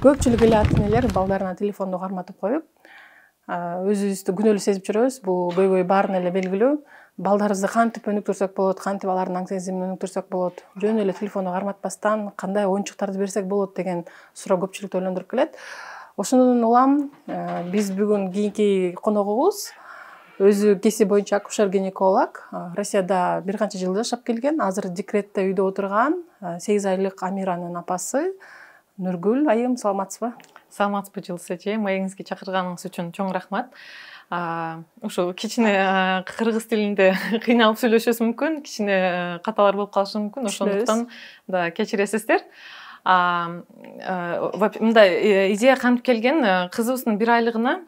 Көпчүлүк эле ата энелер балдарына телефонду карматып коюп, өзүбүздү күнөөлүү сезип жүрөбүз. Бул көйгөй баарына эле белгилүү. Балдарыбызды кантип өнүктүрсөк болот, кантип алардын аң сезимин өнүктүрсөк болот, жөн эле телефонду карматпастан кандай оюнчуктарды берсек болот деген суроо көпчүлүктү ойлондуруп келет. Ошондон улам биз бүгүн кийинки коногубуз өзү кесип боюнча акушер-гинеколог, Россияда бир канча жыл жашап келген, азыр декретте үйдө отурган 8 айлык Амиранын апасы Нургүл айым. Саламатсызбы? Саламатсызбы Жылыс эже, маегиңизге чакырганыңыз үчүн чоң рахмат. Ушул кичине кыргыз тилинде кыйналып сүйлөшөсү мүмкүн, кичине каталар болуп калышы мүмкүн, ошондуктан да кечиресиздер. Мындай идея кантип келген, кызыбыздын 1 айлыгына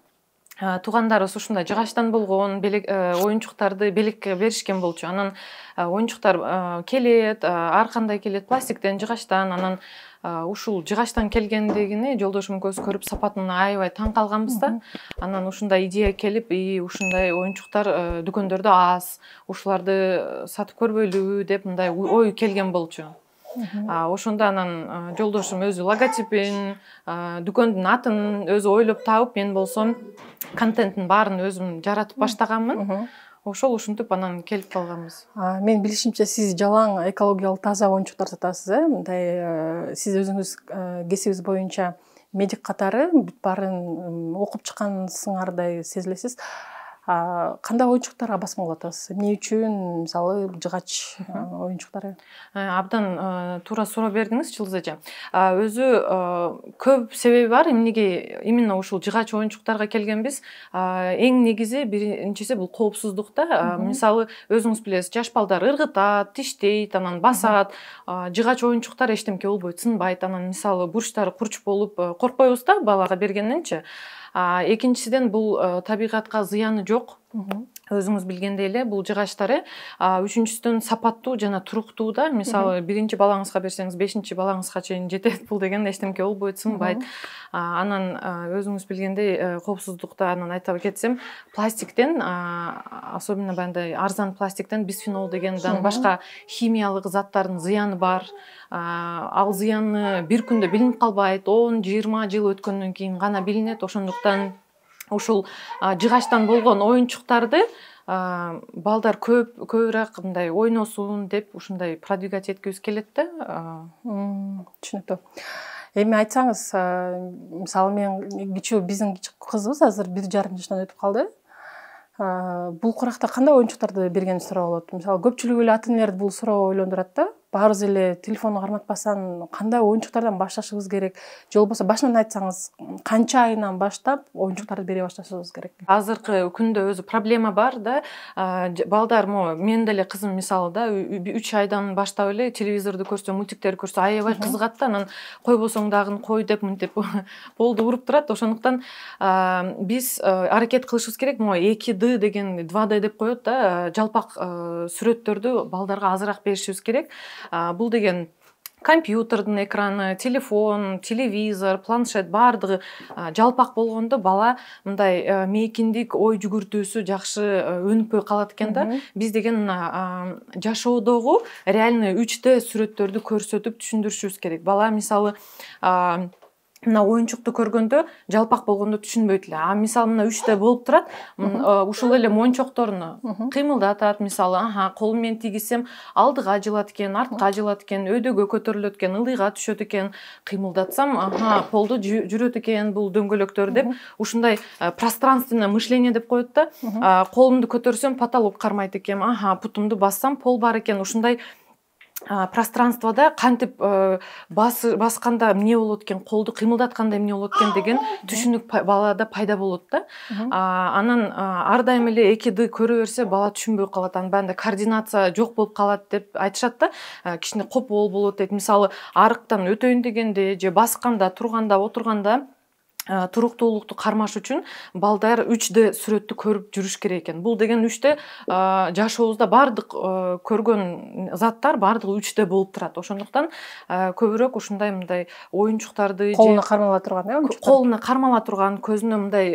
туугандарыбыз ушундай жыгачтан болгон оюнчуктарды белекке беришкен болчу. Анан оюнчуктар келет, ар кандай келет, пластиктен, жыгачтан. Анан ушул жыгачтан келгендигине жолдошум көз көрүп, сапатына аябай таң калганбыз да. Анан ушундай идея келип, ушундай оюнчуктар дүкөндөрдө аз, ушуларды сатып көрбөйлүбү деп мындай ой келген болчу. Ошондо анан жолдошум өзү логотипин, дүкөндүн атын өзү ойлоп табып, мен болсом контенттин баарын өзүм жаратып баштаганмын. Ушинтип анан келип калганбыз. Мен билишимче сиз жалаң экологиялык таза оюнчуктар сатасыз, Мындай сиз өзүңүз кесибиз боюнча медик катары бүт баарын окуп чыккансыңардай сезилесиз. Кандай оюнчуктарга басым кылып атасыз? Эмне үчүн, мисалы, жыгач оюнчуктары? Абдан туура суроо бердиңиз, Жылыз эже. Өзү көп себеби бар, эмнеге именно ушул жыгач оюнчуктарга келгенбиз. Эң негизи биринчиси бул коопсуздук да. Мисалы, өзүңүз билесиз, жаш балдар ыргытат, тиштейт, анан басат. Жыгач оюнчуктар эчтемке болбойт, сынбайт. Анан мисалы бурчтары курч болуп коркпойбуз да балага бергенденчи. Экинчисиден бул табигатка зыяны жок. Өзүңүз билгендей эле бул жыгачтары. Үчүнчүсүдөн сапаттуу жана туруктуу да. Мисалы, 1-чи балаңызга берсеңиз 5-чи балаңызга чейин жетет. Бул деген эчтемке болбойт, сынбайт. Анан өзүңүз билгендей коопсуздукта анан айта кетсем, пластиктен, особенно бандай арзан пластиктен бисфенол дегенден башка химиялык заттардын зыяны бар. Ал зыяны бир күндө билинип калбайт, 10-20 жыл өткөндөн кийин гана билинет. Ошондуктан ушул жыгачтан болгон оюнчуктарды балдар көбүрөөк мындай ойносун деп ушундай продвигать эткибиз келет да. Түшүнүктүү. Эми айтсаңыз, мисалы мен биздин кызыбыз азыр 1,5 жаштан өтүп калды. Бул куракта кандай оюнчуктарды берген суроо болот? Мисалы, көпчүлүк эле ата энелерди бул суроо ойлондурат да. Баарыбыз эле телефонду карматпастан кандай оюнчуктардан башташыбыз керек? Же болбосо башынан айтсаңыз, канча айынан баштап оюнчуктарды бере башташыбыз керек? Азыркы күндө өзү проблема бар да. Балдар, мен деле кызым мисалы да 3 айдан баштап эле телевизорду көрсө, мультиктерди көрсө аябай кызыгат да. Анан койбосоң дагы кой деп мынтип болду уруп турат. Ошондуктан биз аракет кылышыбыз керек. 2D деген 2D деп коет да. Жалпак сүрөттөрдү балдарга азыраак беришибиз керек. Бул деген компьютердин экраны, телефон, телевизор, планшет баардыгы жалпак болгондо бала мындай мейкиндик, ой жүгүртүүсү жакшы өнүкпөй калат экен да. Биз деген жашоодогу реальный 3D сүрөттөрдү көрсөтүп түшүндүрүшүбүз керек. Бала мисалы мына оюнчукту көргөндө жалпак болгондо түшүнбөйт эле. Мисалы мына 3D болуп турат, ушул эле мончокторуну кыймылдатат. Мисалы, колум менен тийгизсем алдыга жылат экен, артка жылат экен, өйдөгө көтөрүлөт экен, ылыйга түшөт экен. Кыймылдатсам, полду жүрөт экен бул дөңгөлөктөр деп. Ушундай пространственное мышление деп коет да. Колумду көтөрсөм потолок кармайт экен, путумду бассам пол бар экен. Ушундай пространствода кантип басканда эмне болот экен, колду кыймылдатканда эмне болот экен деген түшүнүк балада пайда болот да. Анан ар дайым эле 2D көрө берсе бала түшүнбөй калат. Анан банда координация жок болуп калат деп айтышат да. Кичине копол болот дейт. Мисалы, арыктан өтөйүн дегенде же басканда, турганда, отурганда туруктуулукту кармаш үчүн балдар 3D сүрөттү көрүп жүрүш керек экен. Бул деген 3D жашообузда бардык көргөн заттар бардыгы 3D болуп турат. Ошондуктан көбүрөөк ушундай мындай оюнчуктарды колуна кармала турган, оюнчуктар. Колуна кармала турган, көзүнө мындай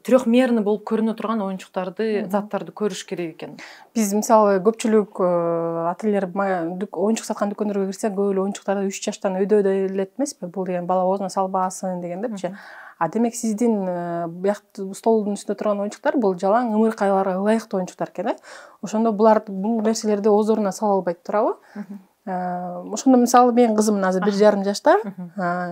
трехмерный болуп көрүнө турган оюнчуктарды, заттарды көрүш керек экен. Биз мисалы көпчүлүк ательер оюнчук саткан дүкөндөргө кирсек, көп эле оюнчуктарды 3 жаштан өйдө элет эмеспи? Бул деген бала оозуна салбасын дегендепчи. Демек сиздин биякты столдун үстүндө турган оюнчуктар бул жалаң ымыркайларга ылайыктуу оюнчуктар экен, Ошондо бул нерселерди оозоруна сала албайт турабы? Ошондо мисалы менин кызым азыр 1,5 жашта.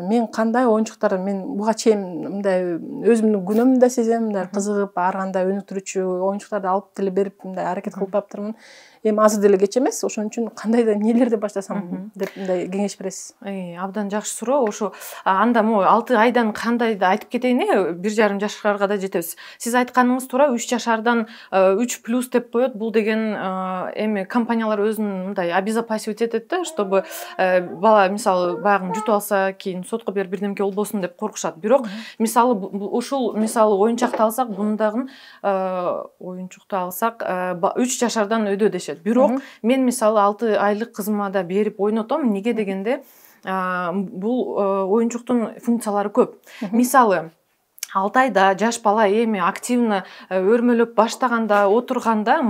Мен кандай оюнчуктар, мен буга чейин мындай өзүмдүн күнөөмдү да сезем, мындай кызыгып, ар кандай өнүктүрүүчү оюнчуктарды алып деле берип, мындай аракет кылып баптырмын. Эми азыр деле кеч эмес, ошон үчүн кандайда нелерди баштасам деп мындай кеңеш бересиз. Абдан жакшы суроо. Ошо анда 6 айдан кандайда айтып кетейин, 1,5 жашарга да жетебиз. Сиз айтканыңыз туура, 3 жашардан 3+ деп коет. Бул деген эми компаниялар өзүн мындай обезопасивать этет да, чтобы бала мисалы баягы жутуп алса, кийин сотко берип бирдемке болбосун деп коркушат. Бирок мисалы ушул мисалы оюнчакты алсак, бундагы оюнчукту алсак 3 жашардан өйдө дешет. Бирок мен мисалы 6 айлык кызыма да берип ойнотом. Неге дегенде бул оюнчуктун функциялары көп. Мисалы 6 айда жаш бала эми активно өрмөлөп баштаганда, отурганда,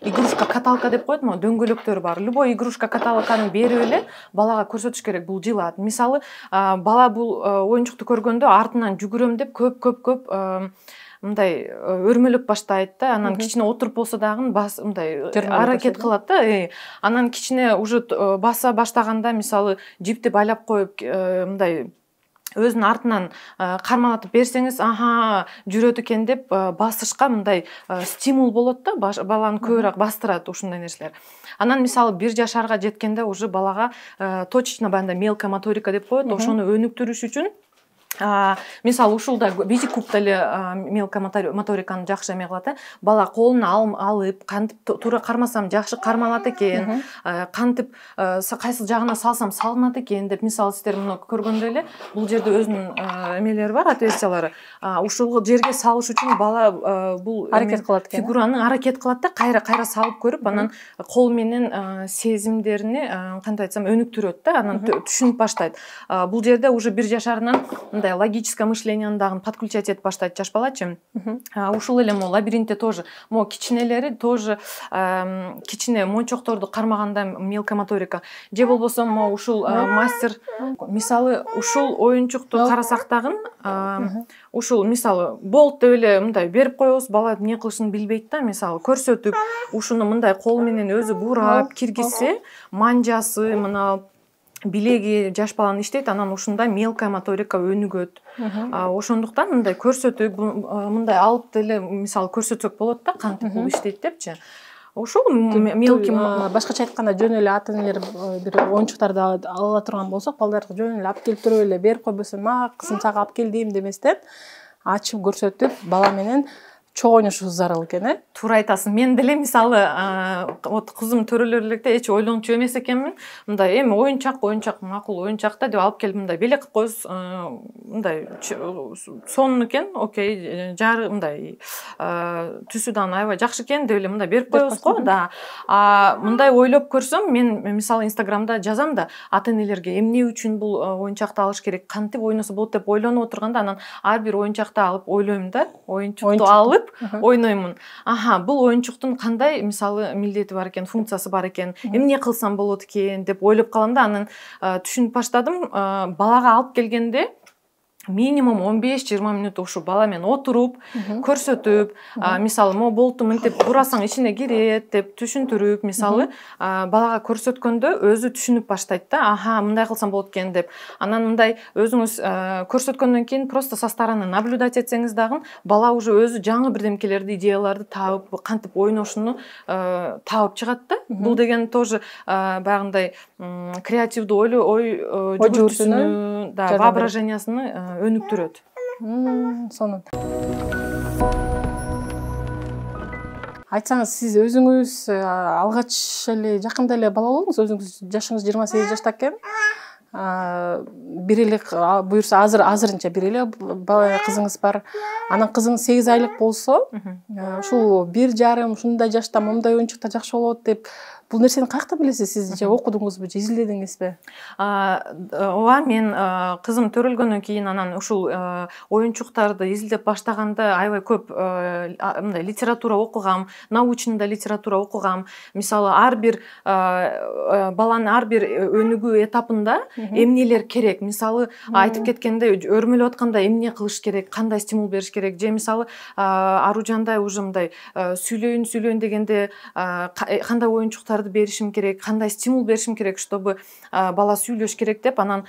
игрушка каталка деп коет, дөңгөлөктөр бар. Любой игрушка каталканы берип эле балага көрсөтүш керек, бул жылат. Мисалы бала бул оюнчукту көргөндө артынан жүгүрөм деп көп мындай өрмөлөп баштайт да, анан кичине отуруп болсо дагы мындай аракет кылат да. Анан кичине уже баса баштаганда мисалы жипти байлап коюп мындай өзүнүн артынан кармалатып берсеңиз, жүрөт экен деп басышка мындай стимул болот да, баланы көбүрөөк бастырат ушундай нерселер. Анан мисалы 1 жашарга жеткенде уже балага точечно мелкая моторика деп коет, ошону өнүктүрүш үчүн мисалы ушулда бежик куб деле мелкая моториканы жакшы эме кылат. Бала колуна алып, кантип туура кармасам жакшы кармалат экен, кантип кайсы жагына салсам салынат экен деп, мисалы сиздер муну көргөндө эле бул жерде өзүнүн эмелери бар, отверстиялары. Ушул жерге салыш үчүн бала бул аракет кылат экен. Фигураны аракет кылат да, кайра салып көрүп, анан кол менен сезимдерини кантип айтсам өнүктүрөт да, анан түшүнүп баштайт. Бул жерде уже 1 жашарынан логическое мышлениени дагы подключать этип баштайт жаш балачы. Ушул эле лабиринтте тоже кичинелери тоже кичине мончокторду кармаганда мелкая моторика. Же болбосо ушул мастер мисалы ушул оюнчукту карасак дагы ушул мисалы болт деп эле мындай берип коебуз, бала эмне кылышын билбейт да, мисалы көрсөтүп, ушуну мындай кол менен өзү бурап киргизсе, манжасы мына билеги жаш баланын иштейт, анан ушунда мелкая моторика өнүгөт. Ошондуктан мындай көрсөтүп, мындай алып деле мисалы көрсөтсөк болот да, кантип бул иштейт депчи. Ошол мелкий башкача айтканда жөн эле ата-энелер бир оюнчуктарды ала турган болсок, балдарга жөн эле алып келип туруп эле берип койбосун, кызым сага алып келдим деместен, ачып көрсөтүп, бала менен чогуу ойношубуз зарыл экен, Туура айтасың. Мен деле мисалы кызым төрөлөр электе эч ойлончу эмес экенмин. Мындай эми оюнчак макул оюнчакта деп алып келип мындай белек кылып коебуз, мындай сонун экен, окей, жары мындай түсү да аябай жакшы экен деп эле мындай берип коебуз го да. Мындай ойлоп көрсөм, мен мисалы Инстаграмда жазам да, ата-энелерге эмне үчүн бул оюнчакты алыш керек, кантип ойносо болот деп ойлонуп отурганда, анан ар бир оюнчакты алып ойлойм да, оюнчукту алып ойноймун. Бул оюнчуктун кандай мисалы милдети бар экен, функциясы бар экен, эмне кылсам болот экен деп ойлоп калам да, анан түшүнүп баштадым. Балага алып келгенде минимум 15-20 мүнөт ушу бала менен отуруп, көрсөтүп, мисалы болту мынтип бурасаң ичине кирет деп түшүндүрүп, мисалы балага көрсөткөндө өзү түшүнүп баштайт да, мындай кылсам болот экен деп. Анан мындай өзүңүз көрсөткөндөн кийин просто со стороны наблюдать этсеңиз дагы, бала уже өзү жаңы бирдемкелерди, идеяларды таап, кантип ойношуну таап чыгат да. Бул деген тоже баягындай креативдүү ой жүгүртүүсүнү, воображениясын өнүктүрөт. Сонун. Айтсаңыз, сиз өзүңүз алгач эле жакында эле бала болдуңуз, өзүңүз жашыңыз 28 жашта экен. бир эле буюрса азырынча бир эле бала кызыңыз бар. Анан кызыңыз 8 айлык болсо, ушул 1,5 ушундай жашта момундай оюнчуктар жакшы болот деп бул нерсени каяктан билесиз? Сиз же окудуңузбу, же изилдедиңизби? Ооба, мен кызым төрөлгөндөн кийин анан ушул оюнчуктарды изилдеп баштаганда аябай көп мындай литература окугам, научный литература окугам. Мисалы, ар бир баланын ар бир өнүгүү этапында эмнелер керек. Мисалы, айтып кеткенде өрмөлөп атканда эмне кылыш керек, кандай стимул бериш керек. Же мисалы, Аружандай уже мындай сүйлөйүн дегенде кандай оюнчуктарды беришим керек, кандай стимул беришим керек, чтобы бала сүйлөш керек деп, анан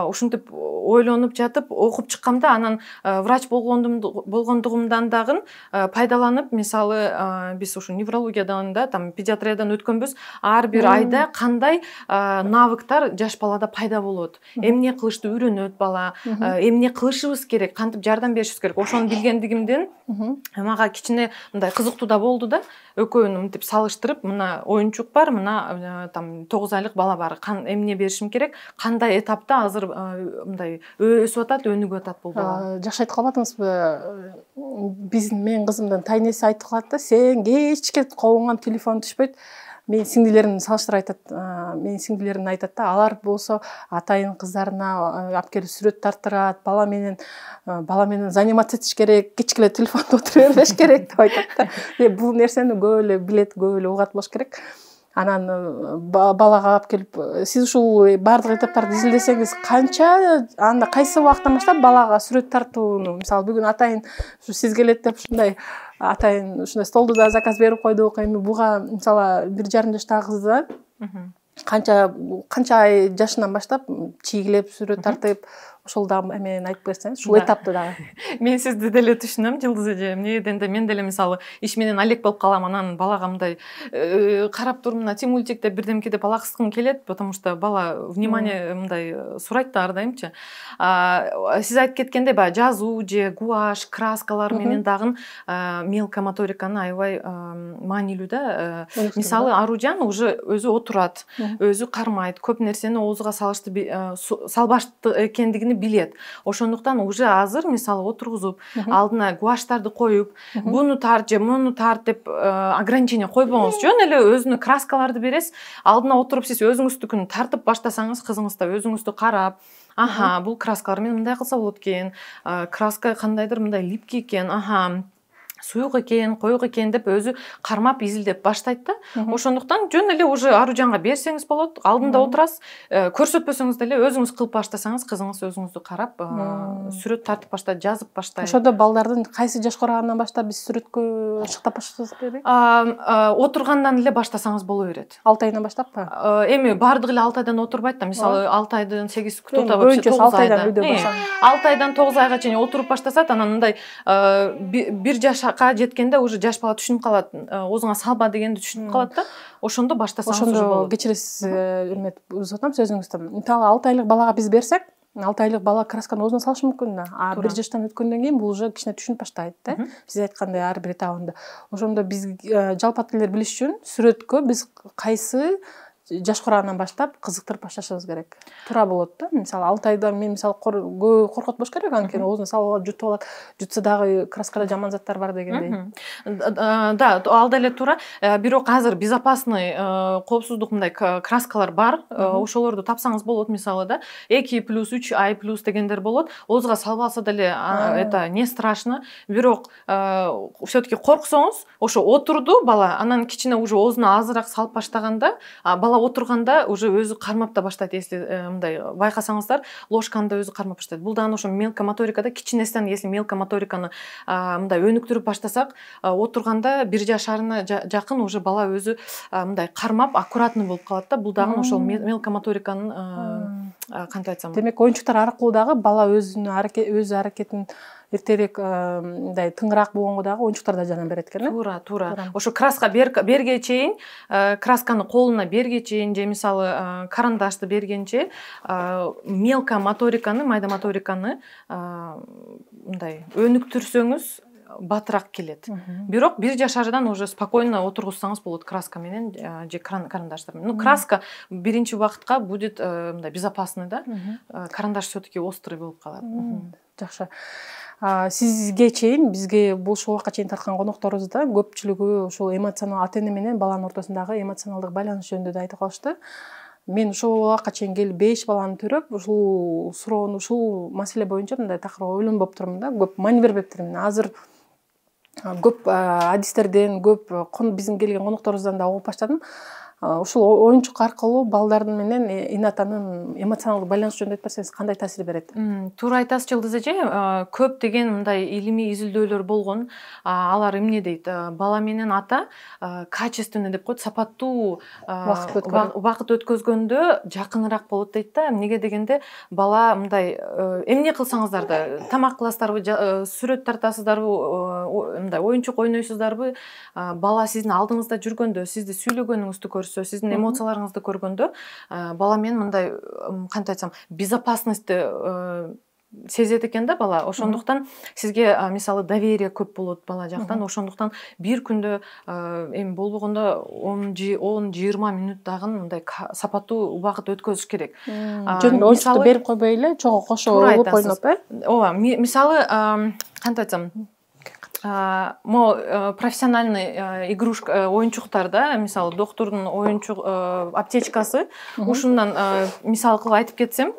ушинтип ойлонуп жатып окуп чыккамда, анан врач болгондугумдан дагы пайдаланып, мисалы, биз ушу неврологиядан да, там педиатриядан өткөнбүз, ар бир айда кандай навыктар жаш балада пайда болот, эмне кылышты үйрөнөт бала, эмне кылышыбыз керек, кантип жардам беришибиз керек. Ошону билгендигимден мага кичине мындай кызыктуу да болду да, экөөнү мынтип салыштырып, мына оюнчук бар, мына там 9 айлык бала бар, эмне беришим керек, кандай этапта азыр мындай өсүп атат, өнүгүп атат бул бала. Жакшы айтып калбадыңызбы? Менин кызымдын тайнеси айтып калат да, сен кечке колуңан телефон түшпөйт. Менин сиңдилерим салыштырып айтат. Менин сиңдилерим айтат да, алар болсо атайын кыздарына алып келип сүрөт тартырат, бала менен заниматься этиш керек, кечке телефондо отура бербеш керек деп айтат да. Бул нерсени көп эле билет, көп эле угат болуш керек. Анан балага алып келип, сиз ушул бардык этаптарды изилдесеңиз, канча анда кайсы убакыттан баштап балага сүрөт тартууну, мисалы бүгүн атайын сиз келет деп ушундай атайын ушундай столду да заказ берип койдук. Эми буга мисалы 1,5 жаштагы кызды канча ай жашынан баштап чийгилеп сүрөт тартып, ошол да эмени айтып берсеңиз, ушул этапты дагы. Мен сизди деле түшүнөм, Жылдыз эже. Эмнеден да мен деле мисалы иш менен алек болуп калам, анан балага мындай карап туруп, мына тимультик деп бирдемке деп ала кыскым келет, потому что бала внимание мындай сурайт да ар дайымчы. Сиз айтып кеткендей, баягы жазуу же гуашь, краскалар менен дагы мелкая моториканы аябай маанилүү да. Мисалы, Аружан уже өзү отурат, өзү кармайт, көп нерсени оозуга салбашты экендигин билет. Ошондуктан уже азыр мисалы отургузуп, алдына гуаштарды коюп, буну тарт же муну тарт деп ограничение койбоңуз. Жөн эле өзүнүн краскаларды бересиз, алдына отуруп сиз өзүңүздүкүн тартып баштасаңыз, кызыңыз да өзүңүздү карап, бул краскалар менен мындай кылса болот экен, краска кандайдыр мындай липкий экен, суюк экен, коюк экен деп өзү кармап изилдеп баштайт да. Ошондуктан жөн эле уже Аружанга берсеңиз болот, алдында отурасыз, көрсөтпөсөңүз деле өзүңүз кылып баштасаңыз, кызыңыз өзүңүздү карап, сүрөт тартып баштайт, жазып баштайт. Ошондо балдардын кайсы жаш курагандан баштап биз сүрөткө шыктап баштасак керек? Отургандан эле баштасаңыз боло берет. 6 айдан баштаппы? Эми бардыгы эле 6 айдан отурбайт да. Мисалы 6 айдан 8 кто-то вообще 9 айдан үйдө баштаган. 6 айдан 9 айга чейин отуруп баштасат, анан мындай 1 жашка жеткенде уже жаш бала түшүнүп калат, оозуңа салба дегенди түшүнүп калат да. Ошондо баштасаңыз уже болот. Ошондо кечиресиз, эметип узуп атам сөзүңүздү. Мисалы 6 айлык балага биз берсек, 6 айлык бала красканы оозуна салышы мүмкүн да. 1 жаштан өткөндөн кийин бул уже кичине түшүнүп баштайт да. Сиз айткандай ар бир этабында. Ошондо биз жалпы эле билиш үчүн сүрөткө биз кайсы жаш курагандан баштап кызыктырып башташыбыз керек. Туура болот да. Мисалы 6 айда мен мисалы коркотпош керек, анткени оозуна салып жутуп алат. Жутса дагы краскада жаман заттар бар дегендей. Да, ал деле туура. Бирок азыр безопасный коопсуздук мындай краскалар бар. Ошолорду тапсаңыз болот, мисалы да. 2+, 3i+ дегендер болот. Оозуга салбаса деле это не страшно. Бирок все-таки корксоңуз, ошо отурду бала, анан кичине уже оозуна азыраак салып баштаганда, бала отурганда уже өзү кармап да баштайт. Если мындай байкасаңыздар, ложканы да өзү кармап баштайт. Бул дагы ошо мелкая моторикада кичинесинен, если мелкая моториканы мындай өнүктүрүп баштасак, отурганда 1 жашарына жакын уже бала өзү мындай кармап аккуратный болуп калат да. Бул дагы ошол мелкая моториканын кантип айтсам. Демек ойынчуктар аркылуу дагы бала өз аракетин эртерээк мындай тыңыраак болгонго дагы ойынчуктар да жардам берет экен. Туура. Ошо краска берге чейин, красканы колуна берге чейин же мисалы карандашты бергенче мелкая моториканы, майда моториканы мындай өнүктүрсөңүз, батыраак келет. Бирок 1 жашардан уже спокойно отургузсаңыз болот краска менен же карандаштар менен. Ну, краска биринчи убакытка будет мындай безопасный да. Карандаш все-таки острый болуп калат. Жакшы. Сизге чейин бизге бул шоуга чейин тарткан конокторубузда көпчүлүгү ушул эмоционал ата-эне менен баланын ортосундагы эмоционалдык байланыш жөнүндө да айтып калышты. Мен ушул убакка чейин келип 5 баланы төрөп, ушул суроону, ушул маселе боюнча мындай такыр ойлонуп турмун да, көп маани бербеп турмун. Азыр көп адистерден, көп биздин келген конокторубуздан да угуп баштадым. Ушул оюнчук аркылуу балдардын менен эне атанын эмоционалдык байланыш жөнүндө айтып берсеңиз кандай таасир берет? Туура айтасыз Жылдыз эже. Көп деген мындай илимий изилдөөлөр болгон. Алар эмне дейт? Бала менен ата качественный деп коет, сапаттуу убакыт өткөзгөндө жакыныраак болот дейт да. Эмнеге дегенде бала мындай эмне кылсаңыздар да, тамак кыласыздарбы, сүрөт тартасыздарбы, мындай оюнчук ойнойсуздарбы, бала сиздин алдыңызда жүргөндө, сизди сүйлөгөнүңүздү көрсө, сиздин эмоцияларыңызды көргөндө, бала менен мындай кантип айтсам, безопасностьты сезет экен да бала. Ошондуктан сизге мисалы доверие көп болот бала жактан. Ошондуктан бир күндө эми болбогондо 10-20 мүнөт дагы мындай сапаттуу убакыт өткөзүш керек. Жөн оюнчукту берип койбой эле, чогуу кошо угуп ойноп, ооба, мисалы кантип айтсам, профессиональный игрушка оюнчуктар да, мисалы доктурдун оюнчук аптечкасы, ушундан мисал кылып айтып кетсем,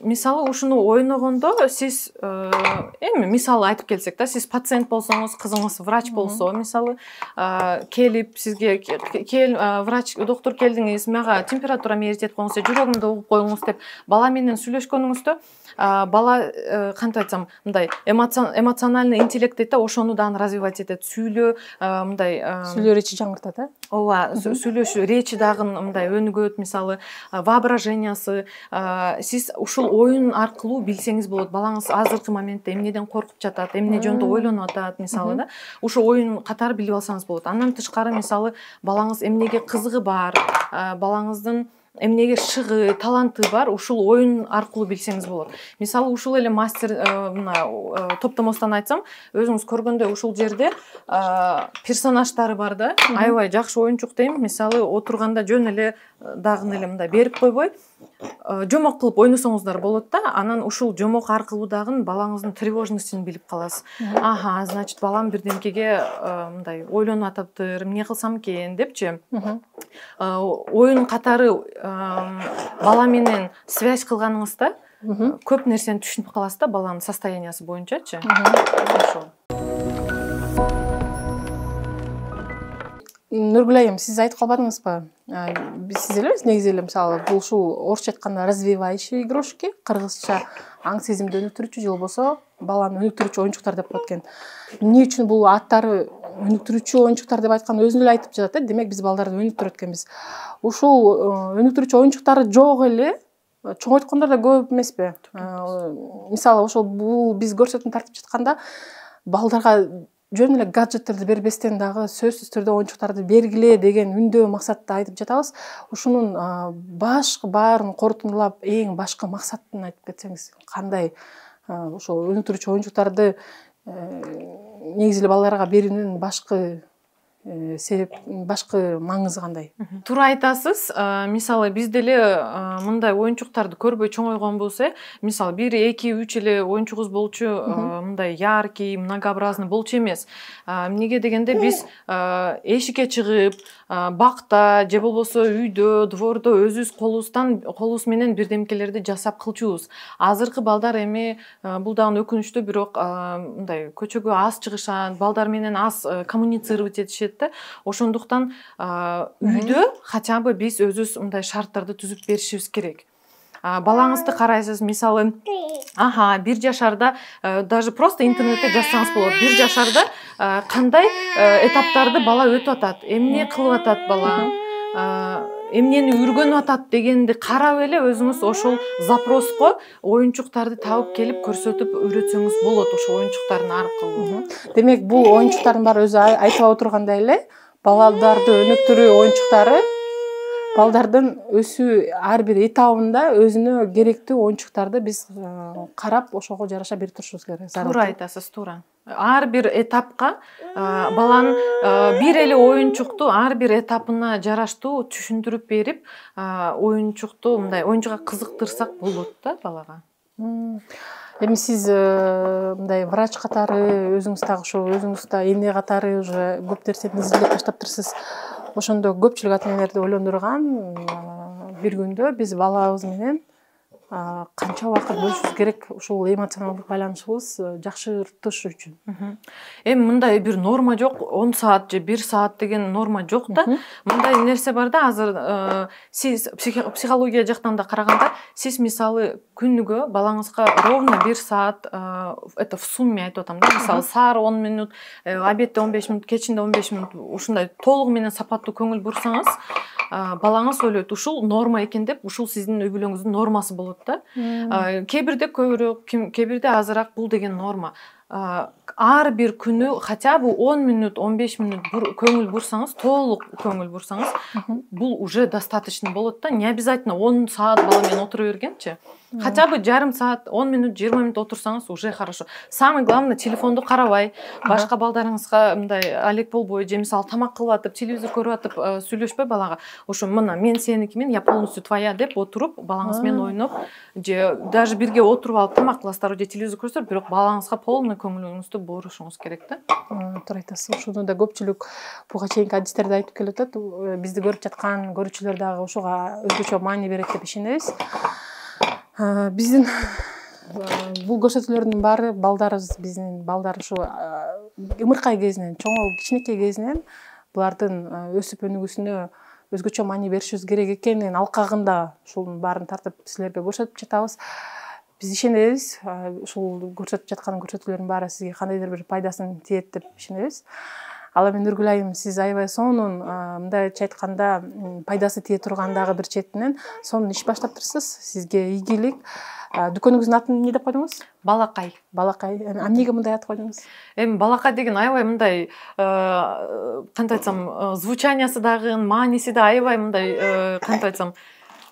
мисалы ушуну ойногондо сиз эми мисалы айтып келсек да, сиз пациент болсоңуз, кызыңыз врач болсо, мисалы келип сизге врач доктор келдиңиз, мага температурам ээритет коюңуз, жүрөгүмдү угуп коюңуз деп бала менен сүйлөшкөнүңүздө, бала кантип айтсам, мындай эмоциональный интеллект дейт да, ошону дагы развивать этет. Сүйлөө мындай сүйлөө речи жаңыртат, ооба, сүйлөшүү речи дагы мындай өнүгөт, мисалы воображениясы. Сиз ушул оюн аркылуу билсеңиз болот, балаңыз азыркы моментте эмнеден коркуп жатат, эмне жөнүндө ойлонуп атат, мисалы да. Ушу оюн катары билип алсаңыз болот. Андан тышкары мисалы балаңыз эмнеге кызыгы бар, балаңыздын эмнеге шыгы, таланты бар, ушул оюн аркылуу билсеңиз болот. Мисалы ушул эле мастер топтомостон айтсам, өзүңүз көргөндө ушул жерде персонаждары бар да, аябай жакшы оюнчук дейм. Мисалы отурганда жөн эле дагы эле мындай берип койбой, жомок кылып ойносоңуздар болот да. Анан ушул жомок аркылуу дагы балаңыздын тревожностун билип каласыз. Аха, значит, балам бирдемкеге мындай ойлонуп атаптыр, эмне кылсам экен депчи. Оюн катары бала менен связь кылганыңызда көп нерсени түшүнүп каласыз да, баланын состояниясы боюнчачы. Нургүл айым, сиз айтып калбадыңызбы? Сиз эле негизи эле мисалы бул ушул орусча айтканда развивающие игрушки, кыргызча аң сезимди өнүктүрүүчү же болбосо баланы өнүктүрүүчү оюнчуктар деп коет экен. Эмне үчүн бул аттары өнүктүрүүчү оюнчуктар деп айткан өзүн эле айтып жатат, демек биз балдарды өнүктүрөт экенбиз. Ушул өнүктүрүүчү оюнчуктары жок эле, чоңойткондор да көп эмеспи? Мисалы ошол бул биз көрсөтүүнү тартып жатканда балдарга жөн эле гаджеттерди бербестен дагы сөзсүз түрдө оюнчуктарды бергиле деген үндөө максатта айтып жатабыз. Ушунун баарын корутундулап эң башкы максатын айтып кетсеңиз, кандай ошол өнүктүрүүчү оюнчуктарды негизи эле балдарга берүүнүн башкы себеп, башкы маңызы кандай? Туура айтасыз. Мисалы биз деле мындай оюнчуктарды көрбөй чоңойгонбуз, мисалы 1-2-3 эле оюнчугубуз болчу, мындай яркий, многообразный болчу эмес. Эмнеге дегенде биз эшикке чыгып, бакта же болбосо үйдө, двордо өзүбүз колубуз менен бирдемкелерди жасап кылчубуз. Азыркы балдар эми бул дагы өкүнүчтүү, бирок мындай көчөгө аз чыгышат, балдар менен аз коммуницировать этишет. Ошондуктан үйдө хотя бы биз өзүбүз мындай шарттарды түзүп беришибиз керек. Балаңызды карайсыз, мисалы, 1 жашарда даже просто интернетте жазсаңыз болот. 1 жашарда кандай этаптарды бала өтүп атат, эмне кылып атат бала, эмнени үйрөнүп атат дегенди карап эле өзүңүз ошол запроско оюнчуктарды табып келип көрсөтүп үйрөтсөңүз болот ошол оюнчуктардын аркылуу. Демек бул оюнчуктардын баары өзү айтып отургандай эле балдарды өнүктүрүү оюнчуктары балдардын өсүү ар бир этабында өзүнө керектүү оюнчуктарды биз карап ошого жараша берип турушубуз керек. Туура айтасыз, туура. Ар бир этапка баланын бир эле оюнчукту ар бир этапына жараштуу түшүндүрүп берип, оюнчукту мындай оюнчуга кызыктырсак болот да балага. Эми сиз мындай врач катары өзүңүз дагы ошо өзүңүз да эне катары уже көп нерсени изилдеп баштаптырсыз. Ошондо көпчүлүк ата энелерди ойлондурган бир күндө биз балабыз менен канча убакыт бөлүшүбүз керек ушул эмоционалдык байланышыбыз жакшыртыш үчүн. Эми мындай бир норма жок, 10 саат же 1 саат деген норма жок да. Мындай нерсе бар да, азыр сиз психология жактан да караганда, сиз мисалы күнүгө балаңызга ровно 1 саат это в сумме айтып атам да. Мисалы саар 10 минут, обедте 15 минут, кечинде 15 минут ушундай толугу менен сапаттуу көңүл бурсаңыз, балаңыз ойлойт ушул норма экен деп, ушул сиздин үй бүлөңүздүн нормасы болот да. Кээ бирде көбүрөөк, кээ бирде азыраак, бул деген норма. Ар бир күнү хотя бы 10 минут, 15 минут көңүл бурсаңыз, толук көңүл бурсаңыз, бул уже достаточно болот да. Не обязательно 10 саат бала менен отура бергенчи. Хотя бы жарым саат, 10 минут, 20 минут отурсаңыз уже хорошо. Самое главное, телефонду карабай, башка балдарыңызга мындай алек болбой, же мисалы тамак кылып атып, телевизор көрүп атып сүйлөшпөй балага. Ошо мына мен сеникимин, я полностью твоя деп отуруп, балаңыз менен ойноп, же даже бирге отуруп алып тамак кыласыздар, же телевизор көрсөтөр, бирок балаңызга полный көңүлүңүздү бурушуңуз керек да. Туура айтасыз. Ошондо да көпчүлүк буга чейинки адистерде айтып келип атат. Бизди көрүп жаткан көрүүчүлөр дагы ошого өзгөчө маани берет деп ишенебиз. Биздин бул көрсөтүүлөрдүн баары балдарыбыз, биздин балдар ушу ымыркай кезинен, чоңоюп кичинекей кезинен булардын өсүп өнүгүүсүнө өзгөчө маани беришибиз керек экенин алкагында ушунун баарын тартып силерге көрсөтүп жатабыз. Биз ишенебиз, ушул көрсөтүп жаткан көрсөтүүлөрдүн баары сизге кандайдыр бир пайдасын тиет деп ишенебиз. Ал эми Нургүл айым, сиз аябай сонун мындайча айтканда пайдасы тие турган дагы бир четинен сонун иш баштаптырсыз. Сизге ийгилик. Дүкөнүңүздүн атын эмне деп койдуңуз? Балакай. Балакай. Эмнеге мындай ат койдуңуз? Эми балакай деген аябай мындай кантип айтсам, звучаниясы дагы, мааниси да аябай мындай кантип айтсам,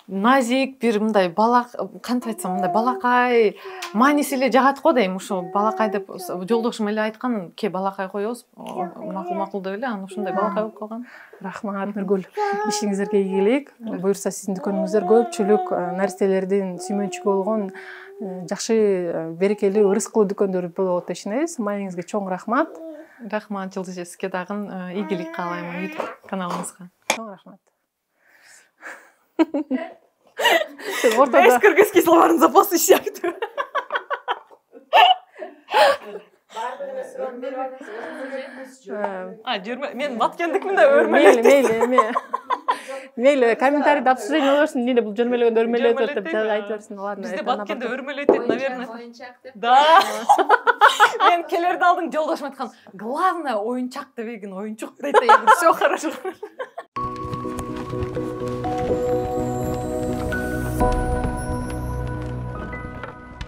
назик бир мындай кантип айтсам, мындай балакай мааниси эле жагат го дейм. Ушул балакай деп жолдошум эле айткан, ке балакай коебуз, макул деп эле, анан ушундай балакай болуп калган. Рахмат, Нургүл. Ишиңиздерге ийгилик. Буюрса сиздин дүкөнүңүздөр көпчүлүк наристелердин сүймөнчүгү болгон жакшы берекелүү ырыскылуу дүкөндөр болот деп ишенебиз. Маегиңизге чоң рахмат. Рахмат, Жылдыз эже, сизге дагы ийгилик каалайм YouTube каналыңызга. Чоң рахмат. Без кыргызский словарный запас ишяктуу. Мен баткендикмин да өрмөлөйт. Мейли, комментарийде обсуждение болбосун, эмне бул жөрмөлөгөндө өрмөлөйт деп айтып берсин. Ладно. Бизде баткенде өрмөлөйт дейт, наверное. Да. Мен келерди алдың жолдошум айткан, главное оюнчак дебегин, оюнчук дейт. Всё хорошо.